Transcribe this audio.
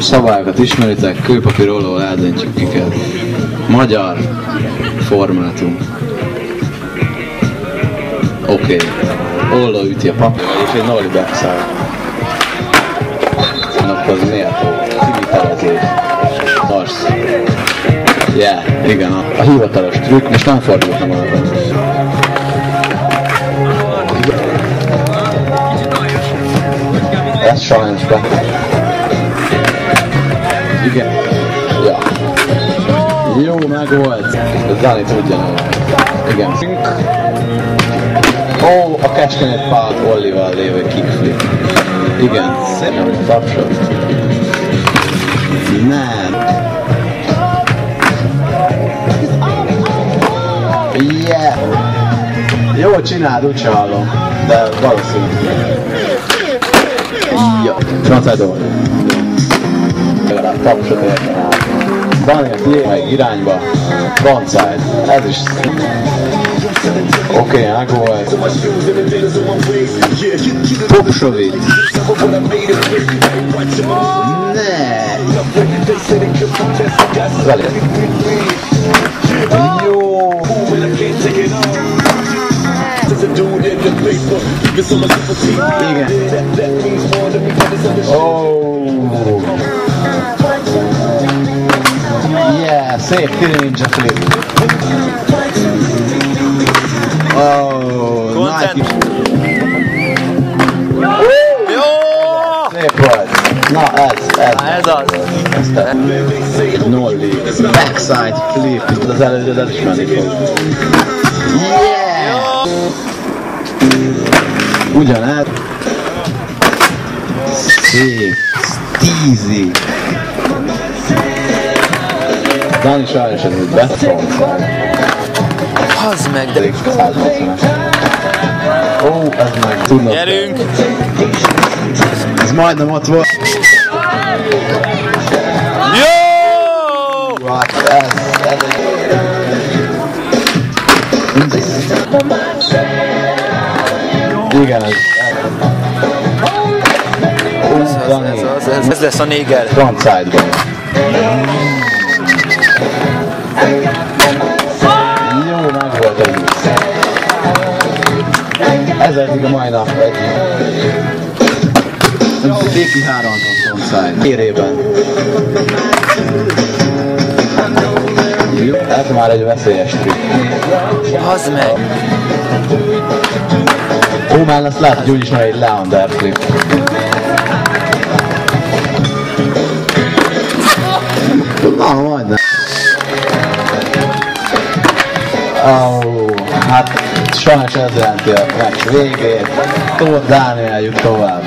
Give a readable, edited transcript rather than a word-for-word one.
Szabályokat ismeritek, kőpapírról eldöntjük kiket. Magyar formátum. Oké. Olló üti a papír, és egy nolli backside. Akkor az méltó. Kivitelezés. Tarsz. Yeah, igen, a hivatalos trükk, most nem fordultam arra. Ez sajnos be. Igen. Ja. Jó, megvolt. Ez Dani tudja nem. Igen. Ó, a Kecskemét Pál Ollival lévő kickflip. Igen, szépen, hogy tapsod. Nem. Yeah. Jó csináld, úgyse hallom. De valószínű. Ja, frontedor. Legalább tapsot értem át. Daniel, tiéd meg irányba. Frontside. Ez is. Oké, megvolt. Popsovic. Ne. Veled. Jó. Igen. Oh. Yeah, szép ninja flip. Oh, nice. Jó! Szép volt. Na ez az. Nolli. Backside flip. Az előzőt el is menni fog. Yeah! Ugyanez. Szép. Steezy. Dani sajnos ez úgy beszont. Az meg, de... Ó, ez meg tudnak. Gyerünk! Ez majdnem ott volt. Jó! Hát ez igen, ez. Ez lesz a néger. Frontside-ban. Jó, meg volt ez is. Ez eddig a mai nap egy. Béki 3 frontside. Érében. Jó, ez már egy veszélyes trükk. Az meg. Ó, már ezt lehet, hogy úgyis már egy Leander flip. Na, majdnem. Hát sajnos ez jelenti a meccs végét. Tóth Dániel jut tovább.